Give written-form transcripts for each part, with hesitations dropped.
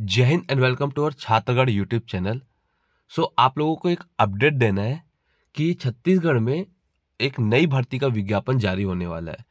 जय हिंद and welcome to our Chhatragarh YouTube channel. आप लोगों को एक अपडेट देना है कि छत्तीसगढ़ में एक नई भर्ती का विज्ञापन जारी होने वाला है।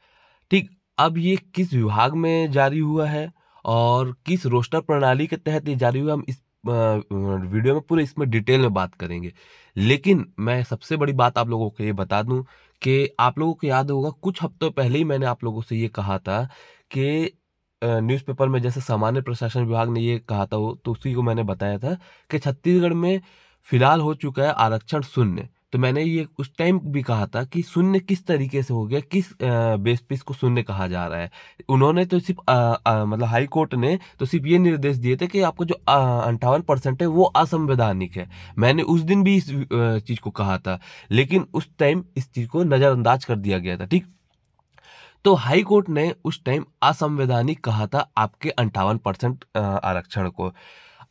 ठीक, अब ये किस विभाग में जारी हुआ है और किस रोस्टर प्रणाली के तहत ये जारी हुआ, हम इस वीडियो में पूरे इसमें डिटेल में बात करेंगे। लेकिन मैं सबसे बड़ी बात आप लोगों को ये बता दूं कि आप लोगों को याद होगा कुछ हफ्तों पहले ही मैंने आप लोगों से ये कहा था कि न्यूज़पेपर में जैसे सामान्य प्रशासन विभाग ने ये कहा था, वो तो उसी को मैंने बताया था कि छत्तीसगढ़ में फिलहाल हो चुका है आरक्षण शून्य। तो मैंने ये उस टाइम भी कहा था कि शून्य किस तरीके से हो गया, किस बेस पे इसको शून्य कहा जा रहा है। उन्होंने तो सिर्फ मतलब हाई कोर्ट ने तो सिर्फ ये निर्देश दिए थे कि आपको जो 58% है वो असंवैधानिक है। मैंने उस दिन भी इस चीज को कहा था, लेकिन उस टाइम इस चीज को नजरअंदाज कर दिया गया था। ठीक, तो हाई कोर्ट ने उस टाइम असंवैधानिक कहा था आपके 58% आरक्षण को।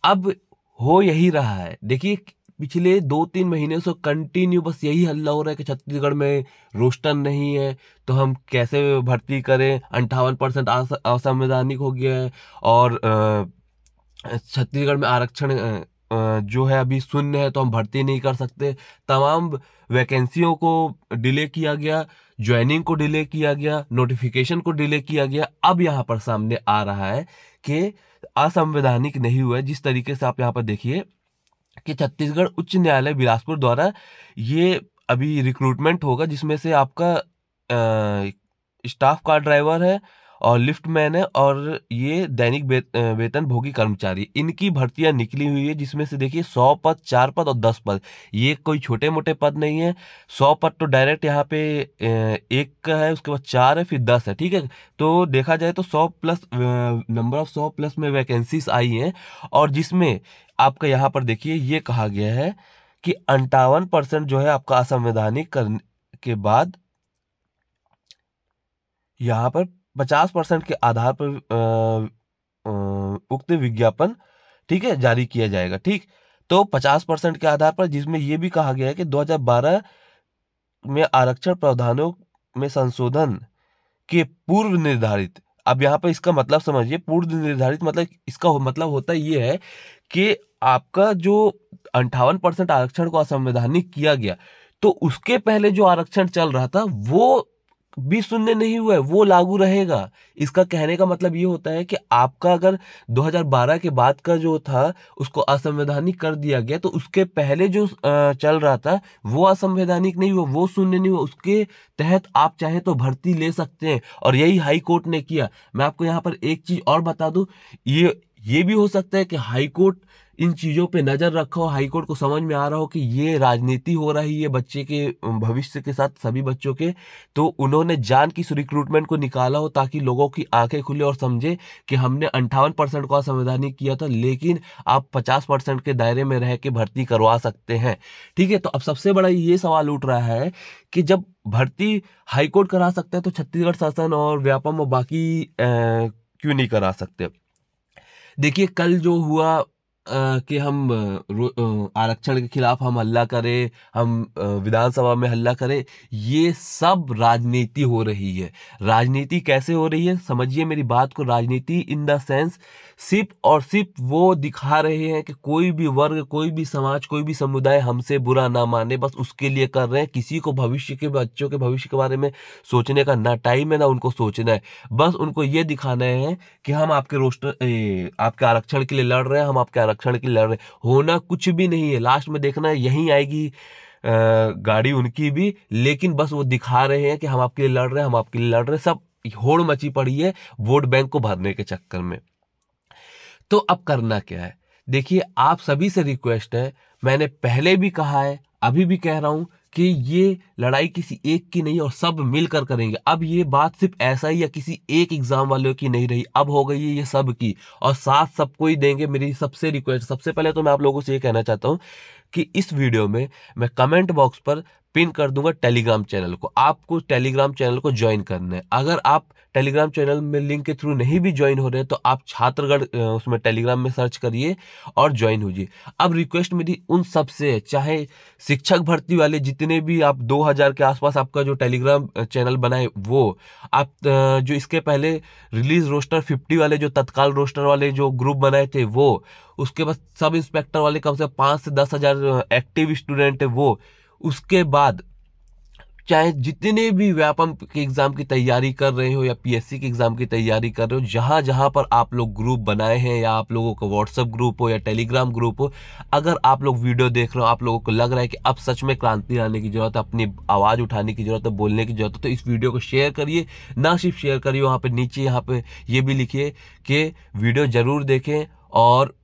अब हो यही रहा है। देखिए, पिछले 2-3 महीने से कंटिन्यू बस यही हल्ला हो रहा है कि छत्तीसगढ़ में रोस्टर नहीं है तो हम कैसे भर्ती करें, 58% असंवैधानिक हो गया है। और छत्तीसगढ़ में आरक्षण जो है अभी शून्य है तो हम भर्ती नहीं कर सकते। तमाम वैकेंसियों को डिले किया गया, ज्वाइनिंग को डिले किया गया, नोटिफिकेशन को डिले किया गया। अब यहाँ पर सामने आ रहा है कि असंवैधानिक नहीं हुआ है। जिस तरीके से आप यहाँ पर देखिए कि छत्तीसगढ़ उच्च न्यायालय बिलासपुर द्वारा ये अभी रिक्रूटमेंट होगा, जिसमें से आपका स्टाफ कार ड्राइवर है और लिफ्ट मैन है और ये दैनिक वेतन भोगी कर्मचारी, इनकी भर्तियां निकली हुई है। जिसमें से देखिए 100 पद, 4 पद और 10 पद, ये कोई छोटे मोटे पद नहीं है। 100 पद तो डायरेक्ट यहाँ पे एक का है, उसके बाद 4 है, फिर 10 है। ठीक है, तो देखा जाए तो 100 प्लस नंबर ऑफ 100 प्लस में वैकेंसीज आई हैं। और जिसमें आपका यहाँ पर देखिए ये कहा गया है कि 58% जो है आपका असंवैधानिक करने के बाद यहाँ पर 50% के आधार पर उक्त विज्ञापन, ठीक है, जारी किया जाएगा। ठीक, तो 50% के आधार पर, जिसमें यह भी कहा गया है कि 2012 में आरक्षण प्रावधानों में संशोधन के पूर्व निर्धारित, अब यहाँ पर इसका मतलब समझिए, पूर्व निर्धारित मतलब इसका मतलब होता ये है कि आपका जो 58% आरक्षण को असंवैधानिक किया गया, तो उसके पहले जो आरक्षण चल रहा था वो भी शून्य नहीं हुआ है, वो लागू रहेगा। इसका कहने का मतलब ये होता है कि आपका अगर 2012 के बाद का जो था उसको असंवैधानिक कर दिया गया, तो उसके पहले जो चल रहा था वो असंवैधानिक नहीं हुआ, वो शून्य नहीं हुआ, उसके तहत आप चाहे तो भर्ती ले सकते हैं। और यही हाई कोर्ट ने किया। मैं आपको यहाँ पर एक चीज और बता दूं, ये भी हो सकता है कि हाई कोर्ट इन चीजों पे नजर रखा हो, हाई कोर्ट को समझ में आ रहा हो कि ये राजनीति हो रही है बच्चे के भविष्य के साथ, सभी बच्चों के, तो उन्होंने जान की इस रिक्रूटमेंट को निकाला हो ताकि लोगों की आंखें खुले और समझे कि हमने 58% को असंवैधानिक किया था, लेकिन आप 50% के दायरे में रह के भर्ती करवा सकते हैं। ठीक है, तो अब सबसे बड़ा ये सवाल उठ रहा है कि जब भर्ती हाईकोर्ट करा सकता है तो छत्तीसगढ़ शासन और व्यापम और बाकी क्यों नहीं करा सकते। देखिए, कल जो हुआ कि हम आरक्षण के खिलाफ हम हल्ला करें, हम विधानसभा में हल्ला करें, ये सब राजनीति हो रही है। राजनीति कैसे हो रही है समझिए मेरी बात को। राजनीति इन द सेंस सिर्फ और सिर्फ वो दिखा रहे हैं कि कोई भी वर्ग, कोई भी समाज, कोई भी समुदाय हमसे बुरा ना माने, बस उसके लिए कर रहे हैं। किसी को भविष्य के, बच्चों के भविष्य के बारे में सोचने का ना टाइम है ना उनको सोचना है। बस उनको ये दिखाना है कि हम आपके आपके आरक्षण के लिए लड़ रहे हैं, हम आपके आरक्षण के लिए लड़ रहे हैं। होना कुछ भी नहीं है, लास्ट में देखना है यहीं आएगी गाड़ी उनकी भी, लेकिन बस वो दिखा रहे हैं कि हम आपके लिए लड़ रहे हैं, हम आपके लिए लड़ रहे हैं। सब होड़ मची पड़ी है वोट बैंक को भरने के चक्कर में। तो अब करना क्या है? देखिए, आप सभी से रिक्वेस्ट है, मैंने पहले भी कहा है, अभी भी कह रहा हूं कि ये लड़ाई किसी एक की नहीं और सब मिलकर करेंगे। अब ये बात सिर्फ ऐसा ही या किसी एक एग्जाम वालों की नहीं रही, अब हो गई है ये सब की, और साथ सबको ही देंगे। मेरी सबसे रिक्वेस्ट, सबसे पहले तो मैं आप लोगों से ये कहना चाहता हूं कि इस वीडियो में मैं कमेंट बॉक्स पर पिन कर दूंगा टेलीग्राम चैनल को। आपको टेलीग्राम चैनल को ज्वाइन करना है। अगर आप टेलीग्राम चैनल में लिंक के थ्रू नहीं भी ज्वाइन हो रहे हैं तो आप छात्रगढ़ उसमें टेलीग्राम में सर्च करिए और ज्वाइन होइए। अब रिक्वेस्ट मेरी उन सब से है, चाहे शिक्षक भर्ती वाले जितने भी आप 2000 के आसपास आपका जो टेलीग्राम चैनल बनाए, वो आप जो इसके पहले रिलीज रोस्टर 50 वाले जो तत्काल रोस्टर वाले जो ग्रुप बनाए थे वो, उसके बाद सब इंस्पेक्टर वाले कम से कम 5 से 10,000 एक्टिव स्टूडेंट है वो, उसके बाद चाहे जितने भी व्यापम के एग्जाम की तैयारी कर रहे हो या पीएससी के एग्जाम की तैयारी कर रहे हो, जहां जहां पर आप लोग ग्रुप बनाए हैं या आप लोगों का व्हाट्सएप ग्रुप हो या टेलीग्राम ग्रुप हो, अगर आप लोग वीडियो देख रहे हो, आप लोगों को लग रहा है कि अब सच में क्रांति लाने की जरूरत है, अपनी आवाज उठाने की जरूरत है, बोलने की जरूरत है, तो इस वीडियो को शेयर करिए। ना सिर्फ शेयर करिए, वहां पे नीचे यहाँ पे ये भी लिखिए कि वीडियो जरूर देखें और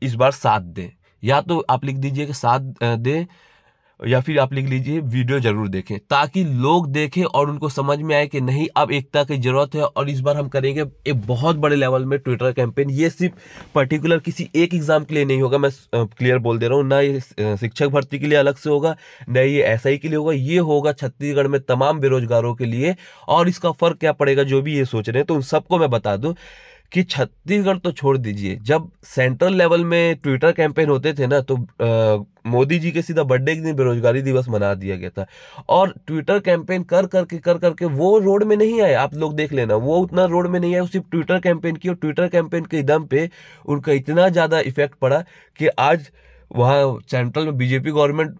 इस बार साथ दें। या तो आप लिख दीजिए कि साथ दें, या फिर आप लिख लीजिए वीडियो जरूर देखें, ताकि लोग देखें और उनको समझ में आए कि नहीं अब एकता की जरूरत है। और इस बार हम करेंगे एक बहुत बड़े लेवल में ट्विटर कैंपेन। ये सिर्फ पर्टिकुलर किसी एक एग्जाम के लिए नहीं होगा, मैं क्लियर बोल दे रहा हूँ। ना ये शिक्षक भर्ती के लिए अलग से होगा, ना ये एसआई के लिए होगा, ये होगा छत्तीसगढ़ में तमाम बेरोजगारों के लिए। और इसका फर्क क्या पड़ेगा, जो भी ये सोच रहे हैं तो उन सबको मैं बता दूं कि छत्तीसगढ़ तो छोड़ दीजिए, जब सेंट्रल लेवल में ट्विटर कैंपेन होते थे ना तो मोदी जी के सीधा बर्थडे के दिन बेरोजगारी दिवस मना दिया गया था। और ट्विटर कैंपेन कर करके वो रोड में नहीं आए। आप लोग देख लेना, वो उतना रोड में नहीं आए, सिर्फ ट्विटर कैंपेन की। और ट्विटर कैंपेन के दम पे उनका इतना ज्यादा इफेक्ट पड़ा कि आज वहाँ सेंट्रल में बीजेपी गवर्नमेंट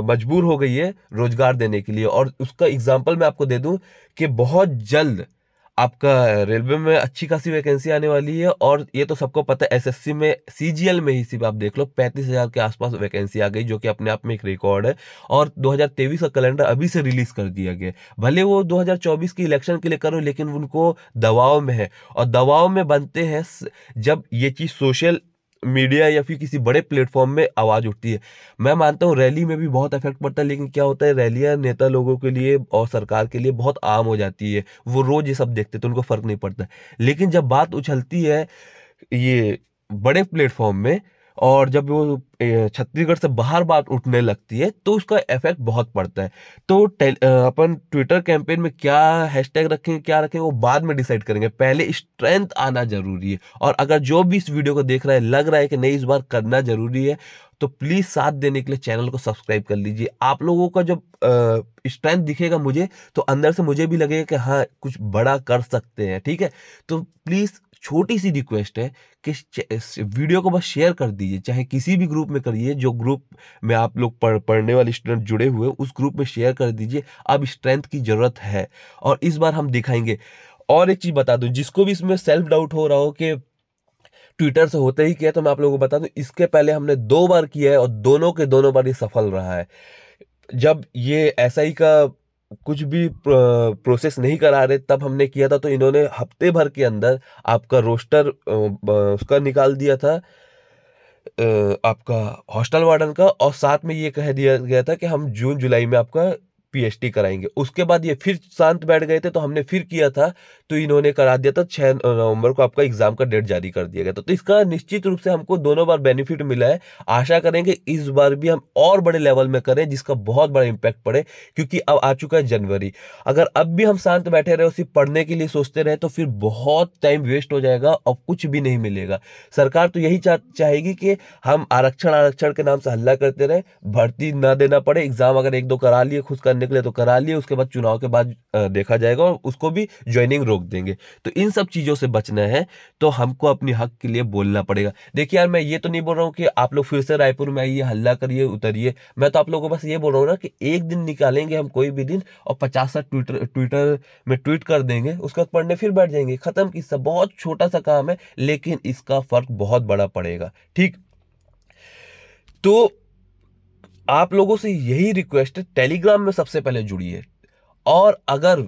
मजबूर हो गई है रोजगार देने के लिए। और उसका एग्जाम्पल मैं आपको दे दूं कि बहुत जल्द आपका रेलवे में अच्छी खासी वैकेंसी आने वाली है। और ये तो सबको पता है, एसएससी में सीजीएल में ही सिर्फ आप देख लो 35,000 के आसपास वैकेंसी आ गई, जो कि अपने आप में एक रिकॉर्ड है। और 2023 का कैलेंडर अभी से रिलीज कर दिया गया। भले वो 2024 की इलेक्शन के लिए करो, लेकिन उनको दबाव में है। और दबाव में बनते हैं जब ये चीज सोशल मीडिया या फिर किसी बड़े प्लेटफॉर्म में आवाज उठती है। मैं मानता हूँ रैली में भी बहुत इफेक्ट पड़ता है, लेकिन क्या होता है, रैलियां नेता लोगों के लिए और सरकार के लिए बहुत आम हो जाती है। वो रोज ये सब देखते तो उनको फर्क नहीं पड़ता। लेकिन जब बात उछलती है ये बड़े प्लेटफॉर्म में, और जब वो छत्तीसगढ़ से बाहर बात उठने लगती है, तो उसका इफेक्ट बहुत पड़ता है। तो अपन ट्विटर कैंपेन में क्या हैशटैग रखेंगे, क्या रखेंगे, वो बाद में डिसाइड करेंगे। पहले स्ट्रेंथ आना जरूरी है। और अगर जो भी इस वीडियो को देख रहा है लग रहा है कि नहीं इस बार करना जरूरी है, तो प्लीज साथ देने के लिए चैनल को सब्सक्राइब कर लीजिए। आप लोगों का जब स्ट्रेंथ दिखेगा मुझे, तो अंदर से मुझे भी लगेगा कि हाँ कुछ बड़ा कर सकते हैं। ठीक है, तो प्लीज छोटी सी रिक्वेस्ट है कि वीडियो को बस शेयर कर दीजिए, चाहे किसी भी ग्रुप में करिए, जो ग्रुप में आप लोग पढ़ने वाले स्टूडेंट जुड़े हुए उस ग्रुप में शेयर कर दीजिए। अब स्ट्रेंथ की जरूरत है और इस बार हम दिखाएंगे। और एक चीज बता दूं, जिसको भी इसमें सेल्फ डाउट हो रहा हो कि ट्विटर से होते ही क्या, तो मैं आप लोगों को बता दूं, इसके पहले हमने 2 बार किया है और दोनों के दोनों बार ये सफल रहा है। जब ये एसआई का कुछ भी प्रोसेस नहीं करा रहे तब हमने किया था, तो इन्होंने हफ्ते भर के अंदर आपका रोस्टर उसका निकाल दिया था, आपका हॉस्टल वार्डन का। और साथ में ये कह दिया गया था कि हम जून जुलाई में आपका पीएचडी कराएंगे। उसके बाद ये फिर शांत बैठ गए थे, तो हमने फिर किया था, तो इन्होंने करा दिया था 6 नवंबर को आपका एग्जाम का डेट जारी कर दिया गया था। तो इसका निश्चित रूप से हमको दोनों बार बेनिफिट मिला है। आशा करेंगे इस बार भी हम और बड़े लेवल में करें, जिसका बहुत बड़ा इम्पैक्ट पड़े। क्योंकि अब आ चुका है जनवरी, अगर अब भी हम शांत बैठे रहे, सिर्फ पढ़ने के लिए सोचते रहे, तो फिर बहुत टाइम वेस्ट हो जाएगा और कुछ भी नहीं मिलेगा। सरकार तो यही चाहेगी कि हम आरक्षण के नाम से हल्ला करते रहे, भर्ती ना देना पड़े। एग्जाम अगर 1-2 करा लिए खुश करने के लिए तो करा लिए, उसके बाद चुनाव के बाद देखा जाएगा और उसको भी ज्वाइनिंग रोक देंगे। तो इन सब चीजों से बचना है तो हमको अपनी हक के लिए बोलना पड़ेगा। देखिए यार, मैं ये तो नहीं बोल रहा हूँ कि आप लोग फिर से रायपुर में आइए, हल्ला करिए, उतरिए। मैं तो आप लोगों को बस ये बोल रहा हूँ ना कि एक दिन निकालेंगे हम, कोई भी दिन, और 50 ट्विटर में ट्वीट कर देंगे, उसके बाद पढ़ने फिर बैठ जाएंगे, खत्म किस्सा। बहुत छोटा सा काम है, लेकिन इसका फर्क बहुत बड़ा पड़ेगा। ठीक, तो आप लोगों से यही रिक्वेस्ट है, टेलीग्राम में सबसे पहले जुड़िए। और अगर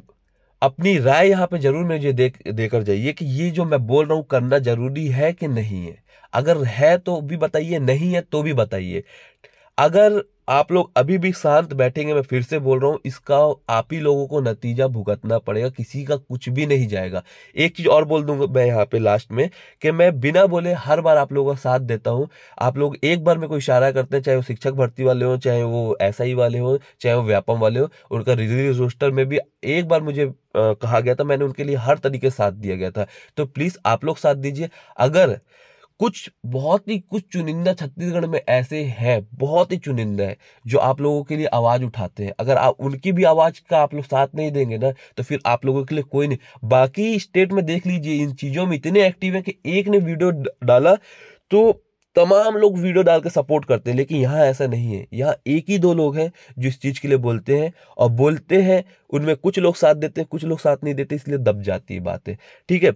अपनी राय यहाँ पे जरूर मुझे देकर जाइए कि ये जो मैं बोल रहा हूँ करना जरूरी है कि नहीं है। अगर है तो भी बताइए, नहीं है तो भी बताइए। अगर आप लोग अभी भी शांत बैठेंगे, मैं फिर से बोल रहा हूँ, इसका आप ही लोगों को नतीजा भुगतना पड़ेगा, किसी का कुछ भी नहीं जाएगा। एक चीज और बोल दूंगा मैं यहाँ पे लास्ट में, कि मैं बिना बोले हर बार आप लोगों का साथ देता हूँ। आप लोग एक बार में कोई इशारा करते हैं, चाहे वो शिक्षक भर्ती वाले हो, चाहे वो एसआई वाले हो, चाहे वो व्यापम वाले हो, उनका रिलीज रोस्टर में भी एक बार मुझे कहा गया था, मैंने उनके लिए हर तरीके से साथ दिया गया था। तो प्लीज आप लोग साथ दीजिए। अगर कुछ बहुत ही कुछ चुनिंदा छत्तीसगढ़ में ऐसे हैं, बहुत ही चुनिंदा है, जो आप लोगों के लिए आवाज उठाते हैं। अगर आप उनकी भी आवाज का आप लोग साथ नहीं देंगे ना, तो फिर आप लोगों के लिए कोई नहीं। बाकी स्टेट में देख लीजिए, इन चीजों में इतने एक्टिव है कि एक ने वीडियो डाला तो तमाम लोग वीडियो डाल के सपोर्ट करते हैं। लेकिन यहाँ ऐसा नहीं है, यहाँ एक ही दो लोग हैं जो इस चीज के लिए बोलते हैं, और बोलते हैं उनमें कुछ लोग साथ देते हैं, कुछ लोग साथ नहीं देते, इसलिए दब जाती है बातें। ठीक है,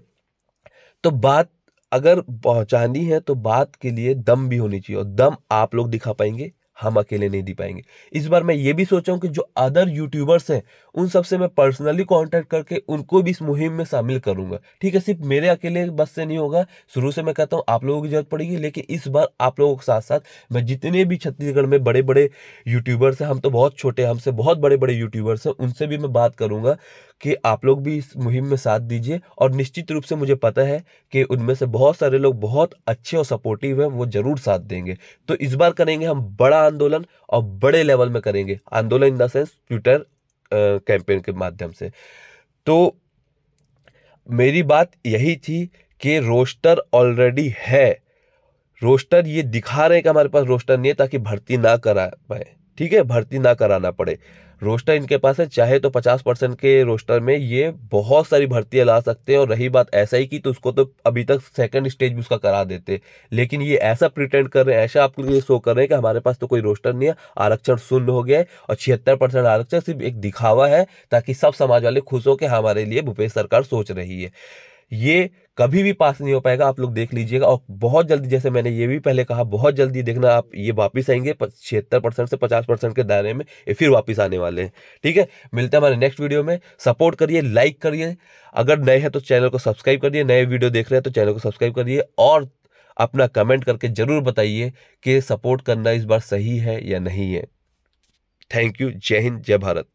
तो बात अगर पहुंचानी है तो बात के लिए दम भी होनी चाहिए, और दम आप लोग दिखा पाएंगे, हम अकेले नहीं दे पाएंगे। इस बार मैं ये भी सोचा हूं कि जो अदर यूट्यूबर्स हैं उन सबसे मैं पर्सनली कांटेक्ट करके उनको भी इस मुहिम में शामिल करूंगा। ठीक है, सिर्फ मेरे अकेले बस से नहीं होगा। शुरू से मैं कहता हूं आप लोगों की जरूरत पड़ेगी, लेकिन इस बार आप लोगों के साथ साथ मैं जितने भी छत्तीसगढ़ में बड़े बड़े यूट्यूबर्स हैं, हम तो बहुत छोटे हैं, हमसे बहुत बड़े बड़े यूट्यूबर्स हैं, उनसे भी मैं बात करूंगा कि आप लोग भी इस मुहिम में साथ दीजिए। और निश्चित रूप से मुझे पता है कि उनमें से बहुत सारे लोग बहुत अच्छे और सपोर्टिव हैं, वो जरूर साथ देंगे। तो इस बार करेंगे हम बड़ा आंदोलन, और बड़े लेवल में करेंगे आंदोलन, in the sense Twitter campaign के माध्यम से। तो मेरी बात यही थी कि रोस्टर ऑलरेडी है, रोस्टर ये दिखा रहे हैं कि हमारे पास रोस्टर नहीं है ताकि भर्ती ना करा पाए। ठीक है, भर्ती ना कराना पड़े, रोस्टर इनके पास है। चाहे तो 50% के रोस्टर में ये बहुत सारी भर्तियां ला सकते हैं। और रही बात एसआई की, तो उसको तो अभी तक सेकंड स्टेज भी उसका करा देते, लेकिन ये ऐसा प्रिटेंड कर रहे हैं, ऐसा आपके लिए शो कर रहे हैं कि हमारे पास तो कोई रोस्टर नहीं है, आरक्षण शून्य हो गया है, और 76% आरक्षण सिर्फ एक दिखावा है, ताकि सब समाज वाले खुश हो कि हमारे लिए भूपेश सरकार सोच रही है। ये कभी भी पास नहीं हो पाएगा, आप लोग देख लीजिएगा। और बहुत जल्दी, जैसे मैंने ये भी पहले कहा, बहुत जल्दी देखना आप, ये वापस आएंगे 76% से 50% के दायरे में, ये फिर वापस आने वाले हैं। ठीक है, मिलते हैं हमारे नेक्स्ट वीडियो में। सपोर्ट करिए, लाइक करिए, अगर नए हैं तो चैनल को सब्सक्राइब करिए, नए वीडियो देख रहे हैं तो चैनल को सब्सक्राइब करिए, और अपना कमेंट करके जरूर बताइए कि सपोर्ट करना इस बार सही है या नहीं है। Thank you. जय हिंद, जय भारत।